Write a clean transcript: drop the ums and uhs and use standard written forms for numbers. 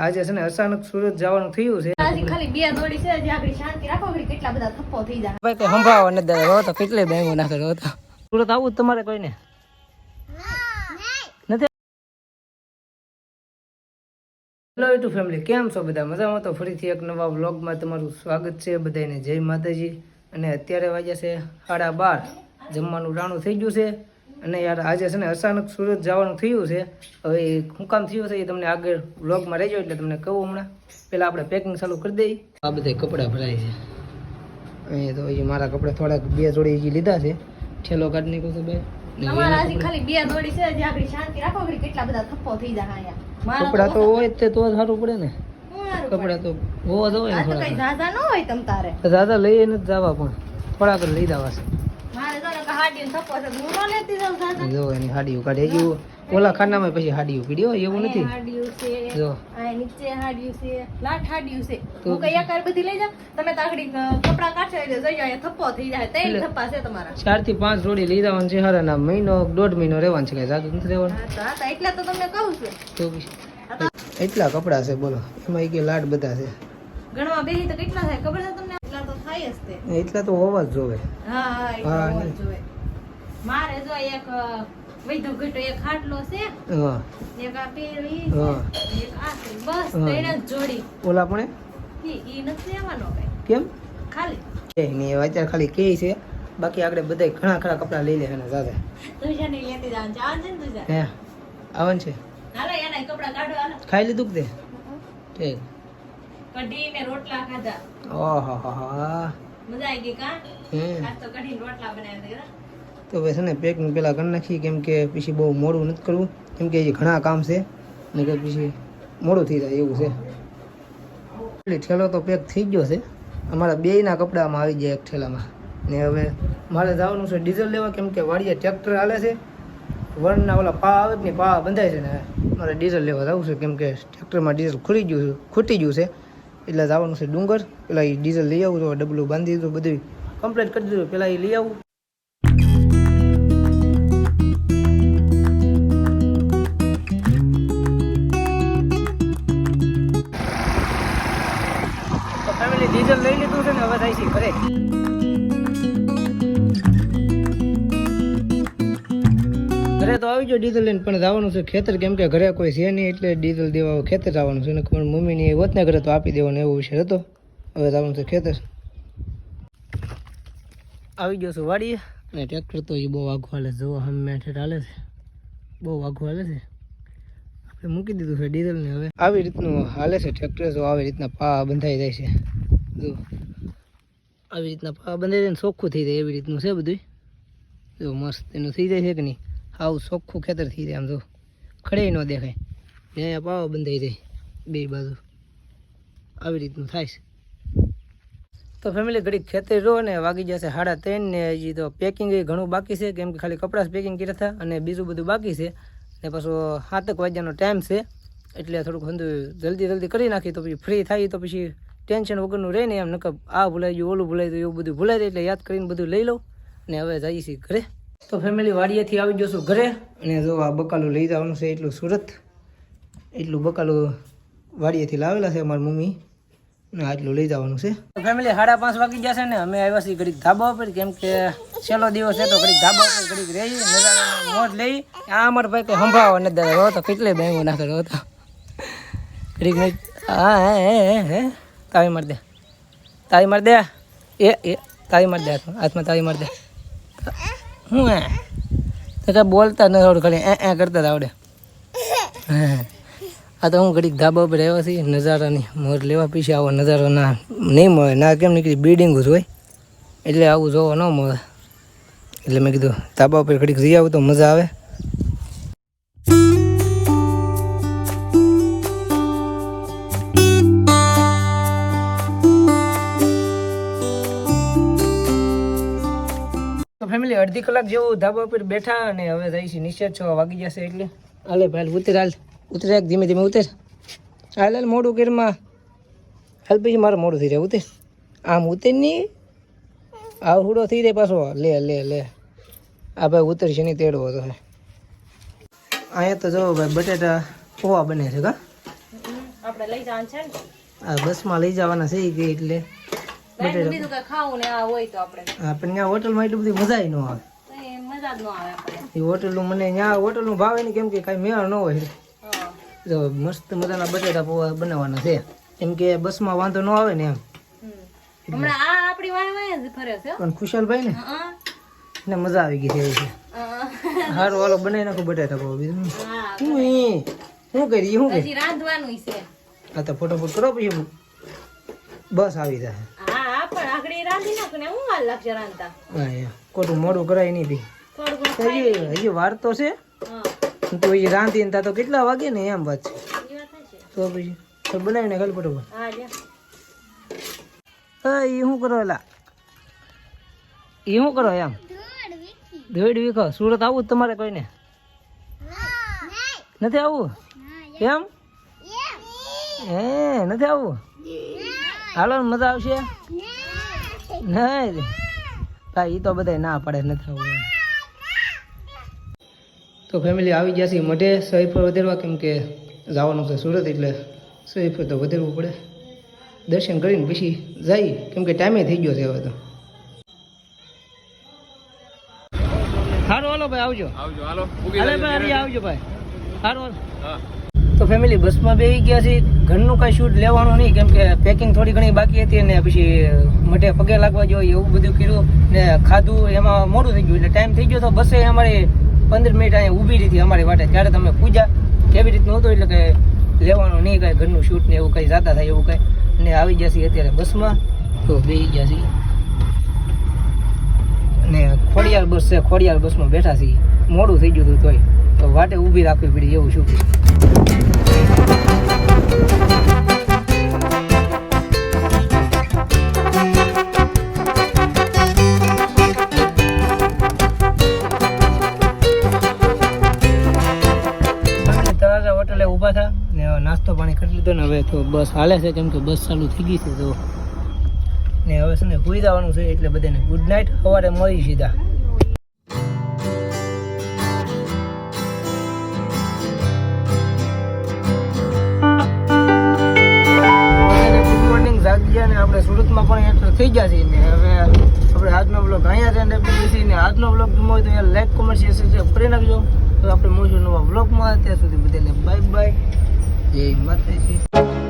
આજે છે ને અચાનક સુરત જવાનું થયું છે. આજે ખાલી બે દોડી છે જે આગળ શાંતિ રાખો ઘડી કેટલા બધા થપ્પો થઈ જાય. ભાઈ કઈ સંભાળવા નથી દેતા. તો કેટલે બેંગો નાખે તો સુરત આવું તમારે કોઈને નથી. હેલો યુટ્યુબ ફેમિલી, કેમ છો બધા? મજામાં? તો ફરીથી એક નવા વ્લોગમાં તમારું સ્વાગત છે. બધાને જય માતાજી. અને અત્યારે વાગ્યા છે 12:30. જમવાનું રાણું થઈ ગયું છે. અને યાર આજે છે ને અચાનક સુરત જવાનું થયું છે. હવે શું કામ થયું છે એ તમને આગળ વ્લોગમાં રહેજો એટલે તમને કહું. હમણાં પહેલાં આપણે પેકિંગ ચાલુ કરી દઈએ. આ બધા કપડાં ભરાય છે અહીંયા. તો હજી મારા કપડાં થોડાક બે જોડી હજી લીધા છે. ઠેલો કાઢી નાખ્યો છે ભાઈ. તમારા આજે ખાલી બે દોડી છે જે આગળ શાંતિ રાખો ઘડી કેટલા બધા થપ્પો થઈ જાય અહીંયા. કપડાં તો હોય તે તો સારું પડે ને. કપડાં તો હોવા જોઈએ ને થોડા. કઈ ઝાઝા ન હોય તમ તારે. ઝાઝા લઈએ નથી જવા પણ થોડાક લઈ જવા છે. મારે તો હાડી થપ્પો છે હું ન લેતી જાઉં ઝાઝા. જો એની હાડીઓ કાઢે એવું ઓલા ખાનામાં પછી હાડીઓ પીડ્યો એવું નથી. હાડીયું છે જો આ નીચે હાડીયું છે લાટ હાડીયું છે. હું કઈ એકાર બધી લઈ જા. તમે તાકડી કપડા કાઢો એટલે જઈ જાય થપ્પો થઈ જાય. ત્રણ થપ્પા છે તમારા. 4 થી 5 જોડી લઈ જવાનું છે. હારા ના મહિનો 1.5 મહિનો રહેવાનું છે. કઈ જાદુ નથી રહેવાનું. હા એટલે તો તમને કહું છું. તો એટલા કપડા છે બોલો. એમાં એક લાટ બધા છે. ગણવા બેહી તો કેટલા થાય ખબર છે તમને? એટલા તો થાય જ તે. એટલા તો હોવા જ જોવે. હા એટલા હોવા જ જોવે. મારે જો એક વૈધો ઘટો એક ખાટલો છે. હા એક આ પેરી હા એક આ છે. બસ ત્રણ જ જોડી. ઓલા પણ ઈ નથી લેવાનો કઈ. કેમ? ખાલી એ ની અત્યારે ખાલી કે છે. બાકી આપણે બધા ઘણા ખરા કપડા લઈ લે ને દાદા. તુજા ને લેતી જાન જાન છે ને તુજા. હે આવન છે. હાલો એના કપડા કાઢો હાલો. ખાઈ લીધું કે તે? ઠીક. કઢી ને રોટલા ખાધા. ઓહો હો મજા આવી ગઈ કા? હે આજ તો કઢી ને રોટલા બનાવ્યા હતા. તો હવે છે ને પેકિંગ પેલા કરી નાખી. કેમ કે પછી બહુ મોડું નથી કરવું. કેમ કે હજી ઘણા કામ છે ને કે પછી મોડું થઈ જાય એવું છે. એટલે ઠેલો તો પેક થઈ ગયો છે. અમારા બેયના કપડામાં આવી જાય એક ઠેલામાં. ને હવે મારે જવાનું છે ડીઝલ લેવા. કેમ કે વાડીએ ટ્રેક્ટર હાલે છે. વરણના ઓલા પા આવે ને પા બંધાય છે ને મારે ડીઝલ લેવા જવું છે. કેમ કે ટ્રેક્ટરમાં ડીઝલ ખૂટી ગયું છે એટલે જવાનું છે ડુંગર. પેલા એ ડીઝલ લઈ આવું. તો ડબલું બાંધી દીધું, બધું કમ્પ્લીટ કરી દીધું. પેલા એ લઈ આવું. તો ફેમિલી ડીઝલ લઈ લીધું છે ને હવે થાય છે ઘરે. ઘરે તો આવી ગયો ડીઝલ લઈને, પણ જવાનું છે ખેતર. કેમ કે ઘરે કોઈ છે નહીં એટલે ડીઝલ દેવા ખેતર જવાનું છે. ને મમ્મીની હોત ને ઘરે તો આપી દેવાનો એવો વિષય હતો. હવે જવાનું છે ખેતર. આવી ગયો છું વાડીએ. અને ટ્રેક્ટર તો એ બહુ આઘું હાલે છે. જોવો હમ હાલે છે, બહુ આઘું હાલે છે. આપણે મૂકી દીધું છે ડીઝલને. હવે આવી રીતનું હાલે છે ટ્રેક્ટર. જો આવી રીતના પા બંધાઈ જાય છે. જો આવી રીતના પા બંધાઈ જાય ને ચોખ્ખું થઈ જાય એવી રીતનું છે બધું. જો મસ્ત એનું થઈ જાય છે કે નહીં? આવું ચોખ્ખું ખેતર થઈ જાય. આમ જો ખડે ન દેખાય. અહીંયા પાવા બંધાઈ જાય બે બાજુ. આવી રીતનું થાય છે. તો ફેમિલી ઘડીક ખેતર રહો ને વાગી જશે 3:30 ને હજી તો પેકિંગ ઘણું બાકી છે. કેમ કે ખાલી કપડાં જ પેકિંગ કર્યા હતા અને બીજું બધું બાકી છે. ને પાછો 7 વાગ્યાનો ટાઈમ છે એટલે થોડુંક બધું જલ્દી કરી નાખી. તો પછી ફ્રી થાય તો પછી ટેન્શન વગરનું રહે ને એમ. નકર આ ભૂલાઈ ગયું ઓલું ભૂલાઈ ગયું એવું બધું ભૂલાઈ જાય. એટલે યાદ કરીને બધું લઈ લઉં ને હવે જઈએ છીએ ઘરે. તો ફેમિલી વાડીએથી આવી જશું ઘરે. અને જો આ બકાલું લઈ જવાનું છે એટલું સુરત. એટલું બકાલું વાડીએથી લાવેલા છે મારી મમ્મી ને આટલું લઈ જવાનું છે. તો ફેમિલી 5:30 વાગી જશે ને અમે આવ્યા છીએ ઘડીક ધાબા ઉપર. કેમ કે છેલ્લો દિવસ છે તો ઘડીક ધાબા ઉપર ઘડીક રહી નજારાનો મોજ લઈ. આ અમારા ભાઈ કંઈ સંભાળવા નથી દેતા. તો કેટલે બેંગો નાખેલો હતો ઘડીક નહીં. હા હે તાવી મારી દે, તાવી મારી દે. એ તાવી મારી દે હાથમાં તાવી મારી દે. હું તો કાંઈ બોલતા ન આવડે, ખાલી એ કરતા જ આવડે. હા આ તો હું ઘડીક ધાબા ઉપર આવ્યા છીએ નજારાની મોજ લેવા. પીછે આવો નજારો ના નહીં મળે. ના કેમ નીકળી બિલ્ડિંગ જ હોય એટલે આવું જોવા ન મળે. એટલે મેં કીધું ધાબા ઉપર ઘડીક જઈ આવું તો મજા આવે. તો ફેમિલી અડધી કલાક જેવું ધાબા ઉપર બેઠા અને હવે જઈ છીએ નીચે. 6 વાગી જશે એટલે હાલે ભાઈ ઉતર હાલ ઉતર એક ધીમે ધીમે ઉતર. હાલ હાલ મોડું ઘરમાં હાલ પછી મારે મોડું થઈ જાય. ઉતર આમ ઉતર નહીં આ હુડો થઈ જાય પાછો. લે લે લે આ ભાઈ ઉતરશે નહીં તેડવો તો. અહીંયા તો જો ભાઈ બટેટા પોવા બને છે કા? આપણે લઈ જવાનું છે ને આ બસમાં લઈ જવાના છે ઈ કે એટલે બાકી બીજું કઈ ખાવું ને આ હોય તો આપણે આપણે ત્યાં હોટલમાં એટલી બધી મજા ન આવે. તો એ મજા જ ન આવે આપણે એ હોટલનું મને ત્યાં હોટલનું ભાવે નહીં, કેમ કે કાંઈ મેળ ન હોય. હા જો મસ્ત મજાના બટેટા પૌવા બનાવવાના છે, કેમ કે બસમાં વાંધો ન આવે ને એમ. હમણાં આ આપણી વાય જ ફરે છે પણ ખુશાલભાઈ ને હા એને મજા આવી ગઈ છે એવી છે. હારું હાલો બનાવી નાખો બટેટા પૌવા. બીજું શું કરી શું કરી હજી રાંધવાનું છે. આ તો ફટોફટ કરો પછી બસ આવી જાય. હા પણ આગળ રાંધી નાખો ને હું હાલ લાગશે રાંધતા. હા ખોટું મોડું કરાય નહીં બી. થોડું ઘણું હજી વાર તો છે હા તો એ રાંધીને તા તો કેટલા વાગે ને એમ વાત છે. એ વાત છે. તો પછી તો બનાવીને ખાલી ફટોફટ. હા લ્યો. એ શું કરો એલા, એ શું કરો એમ દોડ વીખો. સુરત આવું તમારે કોઈને નથી આવવું એમ? હે નથી આવવું? હાલો ને મજા આવશે નહીં? હા એ તો બધા ના પાડે નથી આવવું એમ. તો ફેમિલી આવી ગયા છે મઢે સહી પર વધારવા, કેમ કે જવાનું છે સુરત એટલે સહી પર તો વધારવું પડે. દર્શન કરીને પછી જઈએ, કેમ કે ટાઈમે થઈ ગયો છે હવે તો. સારું હાલો ભાઈ આવજો. હાલો ભાઈ આવજો ભાઈ. સારું તો ફેમિલી બસમાં બેસી ગયા છે. ઘરનું કાંઈ શૂટ લેવાનું નહીં, કેમ કે પેકિંગ થોડી ઘણી બાકી હતી ને પછી મઢે પગે લાગવા જોઈએ એવું બધું કર્યું ને ખાધું એમાં મોડું થઈ ગયું એટલે ટાઈમ થઈ ગયો. તો બસે અમારી 15 મિનિટ અહીંયા ઊભી રહી હતી અમારી વાટે. ત્યારે તમે પૂજા કેવી રીતનું હતું એટલે કે લેવાનું નહીં કાંઈ ઘરનું શૂટ ને એવું કંઈ જાતા થાય એવું કંઈ. ને આવી ગયા છીએ અત્યારે બસમાં. તો બેસી ગયા છીએ ને ખોડિયાર બસ છે, ખોડિયાર બસમાં બેઠા છીએ. મોડું થઈ ગયું હતું તોય તો વાટે ઊભી રાખવી પડી એવું શું. તળાજા હોટલે ઊભા થા ને નાસ્તો પાણી કરી લીધો ને હવે તો બસ હાલે છે, કેમ કે બસ ચાલુ થઈ ગઈ છે. તો ને હવે છે ને સુઈ જવાનું છે એટલે બધાને ગુડ નાઇટ. સવારે મળી સીધા. ગુડ મોર્નિંગ જાગી ગયા ને આપણે સુરતમાં પણ એન્ટર થઈ ગયા છીએ ને હવે આપણે આજનો બ્લોગ અહીંયા જ એન્ડ આપી દઈશું. ને આજનો બ્લોગ ગમ્યો હોય તો યાર લાઈક કોમેન્ટ શેર સબસ્ક્રાઈબ કરી નાખજો. તો આપણે મળીશું નવા બ્લોગમાં. ત્યાં સુધી બધાને બાય બાય. જય માતાજી.